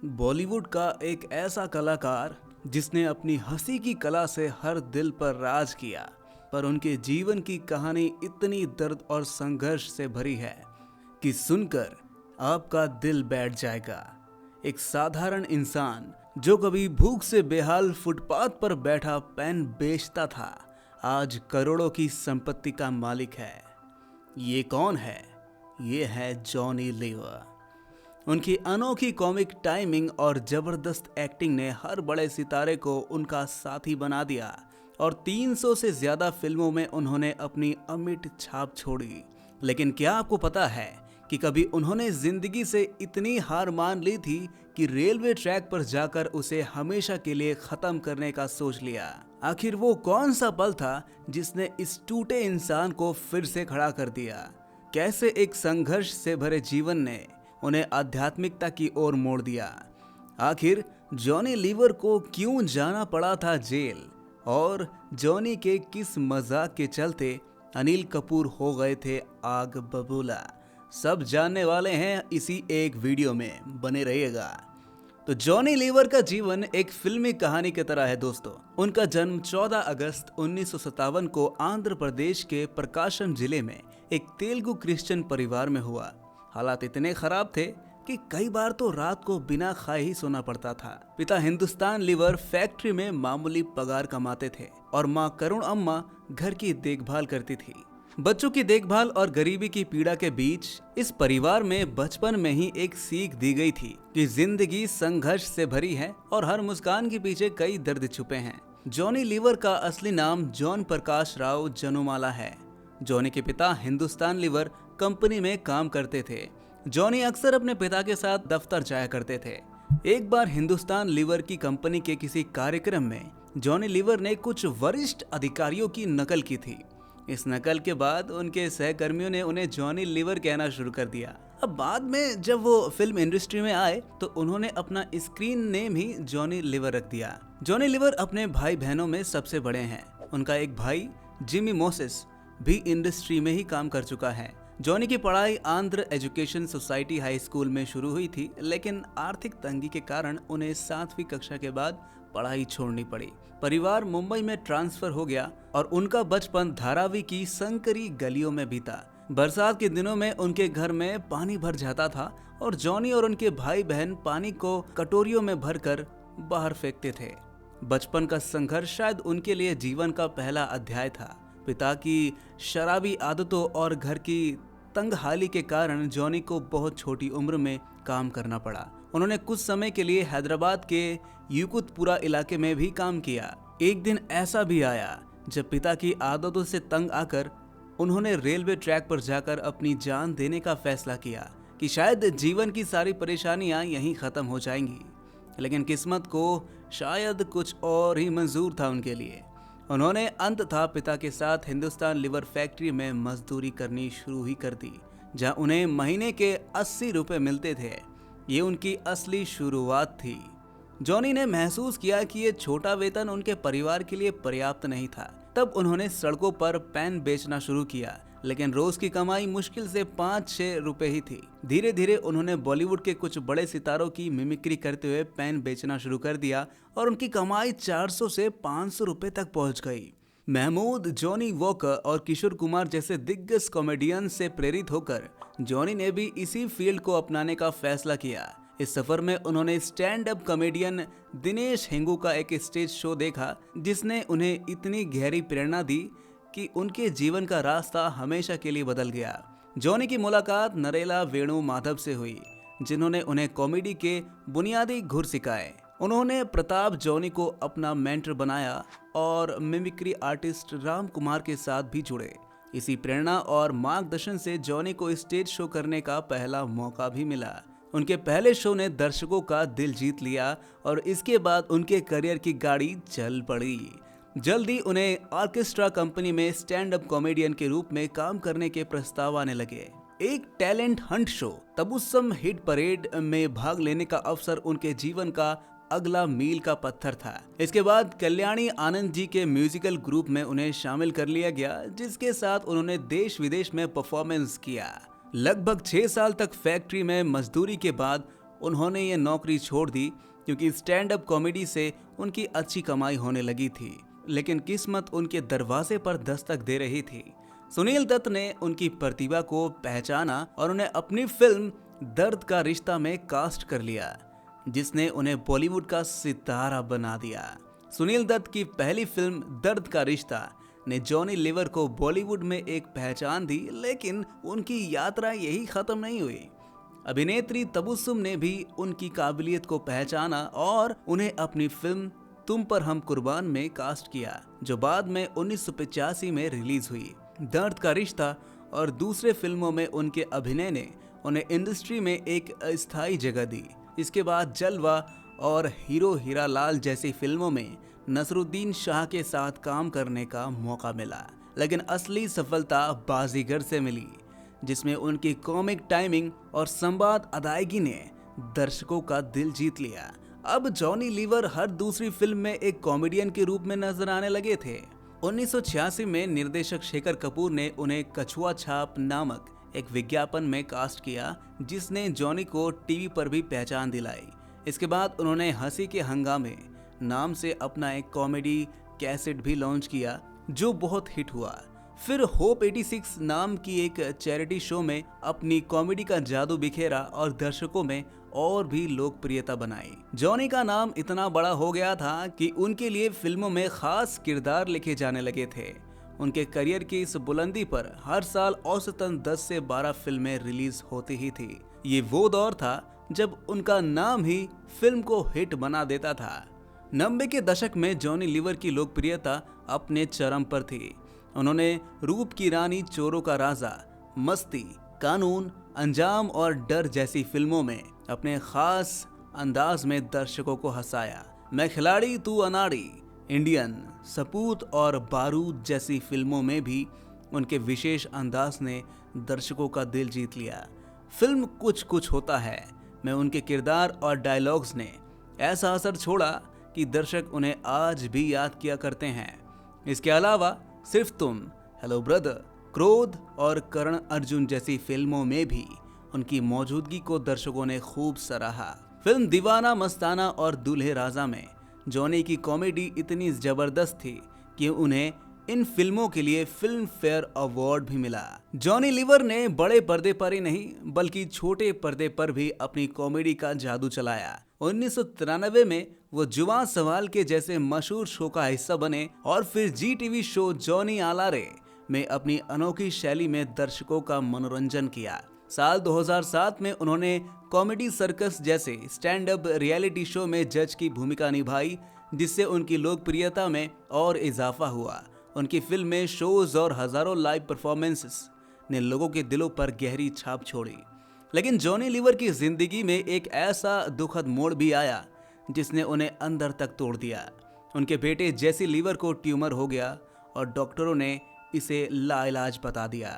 बॉलीवुड का एक ऐसा कलाकार जिसने अपनी हंसी की कला से हर दिल पर राज किया, पर उनके जीवन की कहानी इतनी दर्द और संघर्ष से भरी है कि सुनकर आपका दिल बैठ जाएगा। एक साधारण इंसान जो कभी भूख से बेहाल फुटपाथ पर बैठा पेन बेचता था, आज करोड़ों की संपत्ति का मालिक है। ये कौन है? ये है जॉनी लीवर। उनकी अनोखी कॉमिक टाइमिंग और जबरदस्त एक्टिंग ने हर बड़े सितारे को उनका साथी बना दिया और 300 से ज्यादा फिल्मों में उन्होंने अपनी अमिट छाप छोड़ी। लेकिन क्या आपको पता है कि कभी उन्होंने जिंदगी से इतनी हार मान ली थी कि रेलवे ट्रैक पर जाकर उसे हमेशा के लिए खत्म करने का सोच लिया। आखिर वो कौन सा पल था जिसने इस टूटे इंसान को फिर से खड़ा कर दिया? कैसे एक संघर्ष से भरे जीवन ने उन्हें आध्यात्मिकता की ओर मोड़ दिया? आखिर जॉनी लीवर को क्यों जाना पड़ा था जेल, और जॉनी के किस मजाक के चलते अनिल कपूर हो गए थे आग बबूला? सब जानने वाले हैं इसी एक वीडियो में, बने रहिएगा। तो जॉनी लीवर का जीवन एक फिल्मी कहानी की तरह है दोस्तों। उनका जन्म 14 अगस्त 1957 को आंध्र प्रदेश के प्रकाशम जिले में एक तेलुगु क्रिश्चियन परिवार में हुआ। हालात इतने खराब थे कि कई बार तो रात को बिना खाए ही सोना पड़ता था। पिता हिंदुस्तान लीवर फैक्ट्री में मामूली पगार कमाते थे और मां करुण अम्मा घर की देखभाल करती थी। बच्चों की देखभाल और गरीबी की पीड़ा के बीच इस परिवार में बचपन में ही एक सीख दी गई थी कि जिंदगी संघर्ष से भरी है और हर मुस्कान के पीछे कई दर्द छुपे हैं। जॉनी लीवर का असली नाम जॉन प्रकाश राव जनुमाला है। जॉनी के पिता हिंदुस्तान लीवर कंपनी में काम करते थे। जॉनी अक्सर अपने पिता के साथ दफ्तर जाया करते थे। एक बार हिंदुस्तान लीवर की कंपनी के किसी कार्यक्रम में जॉनी लीवर ने कुछ वरिष्ठ अधिकारियों की नकल की थी। इस नकल के बाद उनके सहकर्मियों ने उन्हें जॉनी लीवर कहना शुरू कर दिया। अब बाद में जब वो फिल्म इंडस्ट्री में आए तो उन्होंने अपना स्क्रीन नेम ही जॉनी लीवर रख दिया। जॉनी लीवर अपने भाई बहनों में सबसे बड़े हैं। उनका एक भाई जिमी मोसेस भी इंडस्ट्री में ही काम कर चुका है। जॉनी की पढ़ाई Andhra education society high school में शुरू हुई थी, लेकिन आर्थिक तंगी के कारण उन्हें 7वीं कक्षा के बाद पढ़ाई छोड़नी पड़ी। परिवार मुंबई में ट्रांसफर हो गया और उनका बचपन धारावी की संकरी गलियों में बीता। बरसात के दिनों में उनके घर में पानी भर जाता था और जॉनी और उनके भाई बहन पानी को कटोरियों में भरकर बाहर फेंकते थे। बचपन का संघर्ष शायद उनके लिए जीवन का पहला अध्याय था। पिता की शराबी आदतों और घर की तंगहाली के कारण जॉनी को बहुत छोटी उम्र में काम करना पड़ा। उन्होंने कुछ समय के लिए हैदराबाद के यूकुतपुरा इलाके में भी काम किया। एक दिन ऐसा भी आया जब पिता की आदतों से तंग आकर उन्होंने रेलवे ट्रैक पर जाकर अपनी जान देने का फैसला किया कि शायद जीवन की सारी परेशानियां यहीं खत्म हो जाएंगी। लेकिन किस्मत को शायद कुछ और ही मंजूर था उनके लिए। उन्होंने अंततः पिता के साथ हिंदुस्तान लीवर फैक्ट्री में मजदूरी करनी शुरू ही कर दी, जहां उन्हें महीने के 80 रुपए मिलते थे। ये उनकी असली शुरुआत थी। जॉनी ने महसूस किया कि ये छोटा वेतन उनके परिवार के लिए पर्याप्त नहीं था। तब उन्होंने सड़कों पर पेन बेचना शुरू किया, लेकिन रोज की कमाई मुश्किल से 5-6 रुपए ही थी। धीरे धीरे उन्होंने बॉलीवुड के कुछ बड़े सितारों की मिमिक्री करते हुए पेन बेचना शुरू कर दिया और उनकी कमाई 400 से 500 रुपए तक पहुंच गई। महमूद, जॉनी वॉकर और किशोर कुमार जैसे दिग्गज कॉमेडियन से प्रेरित होकर जॉनी ने भी इसी फील्ड को अपनाने का फैसला किया। इस सफर में उन्होंने stand up comedian Dinesh Hingoo का एक स्टेज शो देखा, जिसने उन्हें इतनी गहरी प्रेरणा दी कि उनके जीवन का रास्ता हमेशा के लिए बदल गया। जॉनी की मुलाकात नरेला वेणु माधव से हुई, जिन्होंने उन्हें कॉमेडी के बुनियादी गुर सिखाए। उन्होंने प्रताप जॉनी को अपना मेंटर बनाया और मिमिक्री आर्टिस्ट राम कुमार के साथ भी जुड़े। इसी प्रेरणा और मार्गदर्शन से जॉनी को स्टेज शो करने का पहला मौका भी मिला। उनके पहले शो ने दर्शकों का दिल जीत लिया और इसके बाद उनके करियर की गाड़ी चल पड़ी। जल्दी उन्हें ऑर्केस्ट्रा कंपनी में स्टैंड अप कॉमेडियन के रूप में काम करने के प्रस्ताव आने लगे। एक talent hunt show Tabassum hit parade में भाग लेने का अवसर उनके जीवन का अगला मील का पत्थर था। इसके बाद कल्याणी आनंद जी के म्यूजिकल ग्रुप में उन्हें शामिल कर लिया गया, जिसके साथ उन्होंने देश विदेश में परफॉर्मेंस किया। लगभग 6 साल तक फैक्ट्री में मजदूरी के बाद उन्होंने ये नौकरी छोड़ दी क्योंकि स्टैंड अप कॉमेडी से उनकी अच्छी कमाई होने लगी थी। लेकिन किस्मत उनके दरवाजे पर दस्तक दे रही थी। सुनील दत्त ने उनकी प्रतिभा को पहचाना और उन्हें अपनी फिल्म दर्द का रिश्ता में कास्ट कर लिया, जिसने उन्हें बॉलीवुड का सितारा बना दिया। सुनील दत्त की पहली फिल्म दर्द का रिश्ता ने जॉनी लीवर को बॉलीवुड में एक पहचान दी, लेकिन उनकी यात्रा यही खत्म नहीं हुई। अभिनेत्री तबस्सुम ने भी उनकी काबिलियत को पहचाना और उन्हें अपनी फिल्म तुम पर हम कुर्बान में कास्ट किया, जो बाद में 1985 में रिलीज हुई। दर्द का रिश्ता और दूसरे फिल्मों में उनके अभिनय ने उन्हें इंडस्ट्री में एक अस्थायी जगह दी। इसके बाद जलवा और हीरो हीरा लाल जैसी फिल्मों में नसरुद्दीन शाह के साथ काम करने का मौका मिला, लेकिन असली सफलता बाजीगर से मिली, जिसमें उनकी कॉमिक टाइमिंग और संवाद अदायगी ने दर्शकों का दिल जीत लिया। अब जॉनी लीवर हर दूसरी फिल्म में एक कॉमेडियन के रूप में नजर आने लगे थे। 1986 में निर्देशक शेखर कपूर ने उन्हें कछुआ छाप नामक एक विज्ञापन में कास्ट किया, जिसने जॉनी को टीवी पर भी पहचान दिलाई। इसके बाद उन्होंने हंसी के हंगामे नाम से अपना एक कॉमेडी कैसेट भी लॉन्च किया, जो बहुत हिट हुआ। फिर होप 86 नाम की एक चैरिटी शो में अपनी कॉमेडी का जादू बिखेरा और दर्शकों में और भी लोकप्रियता बनाई। जॉनी का नाम इतना बड़ा हो गया था कि उनके लिए फिल्मों में खास किरदार लिखे जाने लगे थे। उनके करियर की इस बुलंदी पर हर साल औसतन 10 से 12 फिल्में रिलीज होती ही थी। ये वो दौर था जब उनका नाम ही फिल्म को हिट बना देता था। 90 के दशक में जॉनी लीवर की लोकप्रियता अपने चरम पर थी। उन्होंने रूप की रानी, चोरों का राजा, मस्ती, कानून, अंजाम और डर जैसी फिल्मों में अपने खास अंदाज में दर्शकों को हंसाया। मैं खिलाड़ी तू अनाड़ी, इंडियन, सपूत और बारूद जैसी फिल्मों में भी उनके विशेष अंदाज ने दर्शकों का दिल जीत लिया। फिल्म कुछ कुछ होता है में उनके किरदार और डायलॉग्स ने ऐसा असर छोड़ा कि दर्शक उन्हें आज भी याद किया करते हैं। इसके अलावा सिर्फ तुम, हेलो ब्रदर, क्रोध और करण अर्जुन जैसी फिल्मों में भी उनकी मौजूदगी को दर्शकों ने खूब सराहा। फिल्म दीवाना मस्ताना और दूल्हे राजा में जॉनी की कॉमेडी इतनी जबरदस्त थी कि उन्हें इन फिल्मों के लिए फिल्म फेयर अवार्ड भी मिला। जॉनी लीवर ने बड़े पर्दे पर ही नहीं बल्कि छोटे पर्दे पर भी अपनी कॉमेडी का जादू चलाया। 1993 में वो जुवां सवाल के जैसे मशहूर शो का हिस्सा बने और फिर जी टीवी शो जॉनी आलारे में अपनी अनोखी शैली में दर्शकों का मनोरंजन किया। साल 2007 में उन्होंने कॉमेडी सर्कस जैसे स्टैंड अप रियलिटी शो में जज की भूमिका निभाई, जिससे उनकी लोकप्रियता में और इजाफा हुआ। उनकी फिल्में, शोज और हजारों लाइव परफॉर्मेंसेस ने लोगों के दिलों पर गहरी छाप छोड़ी। लेकिन जॉनी लीवर की जिंदगी में एक ऐसा दुखद मोड़ भी आया जिसने उन्हें अंदर तक तोड़ दिया। उनके बेटे जेसी लीवर को ट्यूमर हो गया और डॉक्टरों ने इसे लाइलाज बता दिया।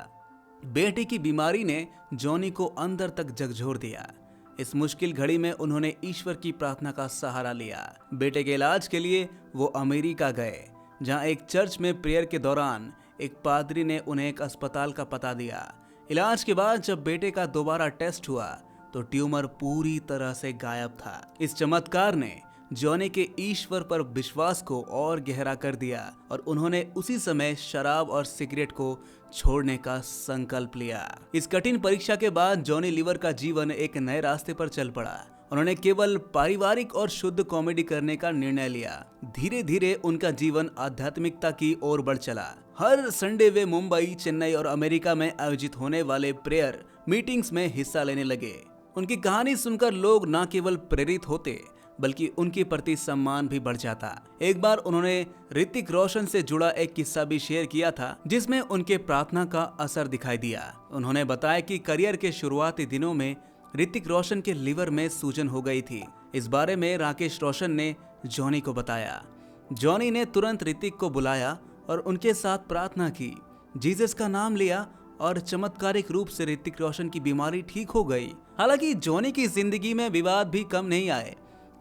बेटे की बीमारी ने जॉनी को अंदर तक झकझोर दिया। इस मुश्किल घड़ी में उन्होंने ईश्वर की प्रार्थना का सहारा लिया। बेटे के इलाज के लिए वो अमेरिका गए, जहां एक चर्च में प्रेयर के दौरान एक पादरी ने उन्हें एक अस्पताल का पता दिया। इलाज के बाद जब बेटे का दोबारा टेस्ट हुआ तो ट्यूमर पूरी तरह से गायब था। इस चमत्कार ने जॉनी के ईश्वर पर विश्वास को और गहरा कर दिया और उन्होंने उसी समय शराब और सिगरेट को छोड़ने का संकल्प लिया। इस कठिन परीक्षा के बाद जॉनी लीवर का जीवन एक नए रास्ते पर चल पड़ा। उन्होंने केवल पारिवारिक और शुद्ध कॉमेडी करने का निर्णय लिया। धीरे धीरे उनका जीवन आध्यात्मिकता की ओर बढ़ चला। हर संडे वे मुंबई, चेन्नई और अमेरिका में आयोजित होने वाले प्रेयर मीटिंग्स में हिस्सा लेने लगे। उनकी कहानी सुनकर लोग न केवल प्रेरित होते बल्कि उनके प्रति सम्मान भी बढ़ जाता। एक बार उन्होंने ऋतिक रोशन से जुड़ा एक किस्सा भी शेयर किया था, जिसमें उनके प्रार्थना का असर दिखाई दिया। उन्होंने बताया कि करियर के शुरुआती दिनों में ऋतिक रोशन के लिवर में सूजन हो गई थी। इस बारे में राकेश रोशन ने जॉनी को बताया। जॉनी ने तुरंत ऋतिक को बुलाया और उनके साथ प्रार्थना की, जीसस का नाम लिया और चमत्कारिक रूप से ऋतिक रोशन की बीमारी ठीक हो गई। हालांकि जॉनी की जिंदगी में विवाद भी कम नहीं आए।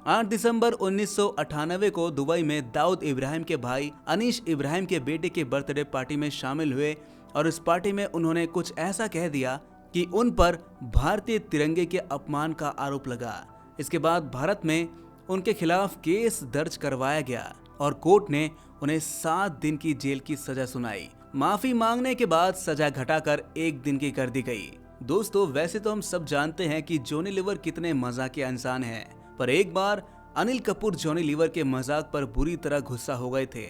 8 दिसंबर 1998 को दुबई में दाऊद इब्राहिम के भाई अनीश इब्राहिम के बेटे के बर्थडे पार्टी में शामिल हुए और इस पार्टी में उन्होंने कुछ ऐसा कह दिया कि उन पर भारतीय तिरंगे के अपमान का आरोप लगा। इसके बाद भारत में उनके खिलाफ केस दर्ज करवाया गया और कोर्ट ने उन्हें 7 दिन की जेल की सजा सुनाई। माफी मांगने के बाद सजा घटाकर 1 दिन की कर दी गई। दोस्तों, वैसे तो हम सब जानते हैं कि जॉनी लीवर कितने मजाकिया इंसान हैं, पर एक बार अनिल कपूर जॉनी लीवर के मजाक पर बुरी तरह गुस्सा हो गए थे।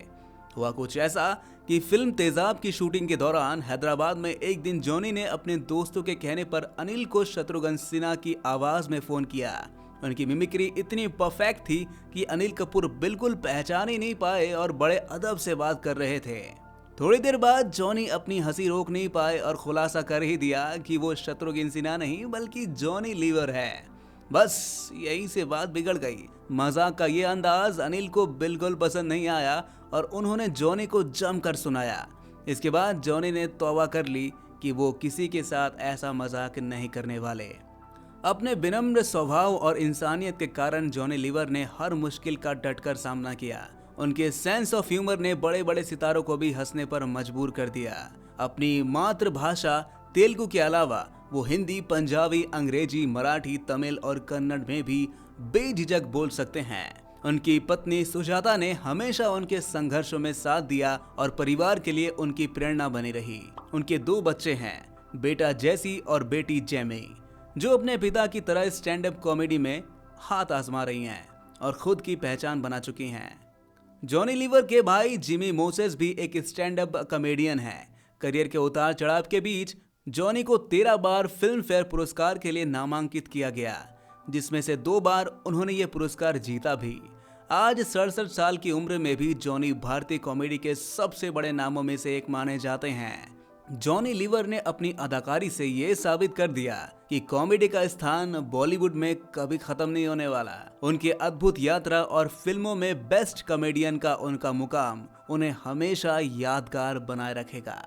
हुआ कुछ ऐसा कि फिल्म तेजाब की शूटिंग के दौरान हैदराबाद में एक दिन जॉनी ने अपने दोस्तों के कहने पर अनिल को शत्रुघ्न सिन्हा की आवाज में फोन किया। उनकी मिमिक्री इतनी परफेक्ट थी कि अनिल कपूर बिल्कुल पहचान ही नहीं पाए और बड़े अदब से बात कर रहे थे। थोड़ी देर बाद जॉनी अपनी हंसी रोक नहीं पाए और खुलासा कर ही दिया कि वो शत्रुघ्न सिन्हा नहीं बल्कि जॉनी लीवर है। बस यहीं से बात बिगड़ गई। मजाक का ये अंदाज अनिल को बिल्कुल पसंद नहीं आया और उन्होंने जॉनी को जमकर सुनाया। इसके बाद जॉनी ने तौबा कर ली कि वो किसी के साथ ऐसा मजाक नहीं करने वाले। अपने विनम्र स्वभाव और इंसानियत के कारण जॉनी लीवर ने हर मुश्किल का डटकर सामना किया। उनके सेंस ऑफ ह्यूमर ने बड़े बड़े सितारों को भी हंसने पर मजबूर कर दिया। अपनी मातृभाषा तेलुगु के अलावा वो हिंदी, पंजाबी, अंग्रेजी, मराठी, तमिल और कन्नड़ में भी बेझिझक बोल सकते हैं। उनकी पत्नी सुजाता ने हमेशा उनके संघर्षों में साथ दिया और परिवार के लिए उनकी प्रेरणा बनी रही। उनके 2 बच्चे हैं, बेटा जैसी और बेटी जैमी, जो अपने पिता की तरह स्टैंड अप कॉमेडी में हाथ आजमा रही हैं और खुद की पहचान बना चुकी हैं। जॉनी लीवर के भाई जिमी मोसेस भी एक स्टैंड अप कॉमेडियन हैं। करियर के उतार चढ़ाव के बीच जॉनी को 13 बार फिल्म फेयर पुरस्कार के लिए नामांकित किया गया, जिसमें से 2 बार उन्होंने ये पुरस्कार जीता भी। आज 67 साल की उम्र में भी जॉनी भारतीय कॉमेडी के सबसे बड़े नामों में से एक माने जाते हैं। जॉनी लीवर ने अपनी अदाकारी से ये साबित कर दिया कि कॉमेडी का स्थान बॉलीवुड में कभी खत्म नहीं होने वाला। उनकी अद्भुत यात्रा और फिल्मों में बेस्ट कॉमेडियन का उनका मुकाम उन्हें हमेशा यादगार बनाए रखेगा।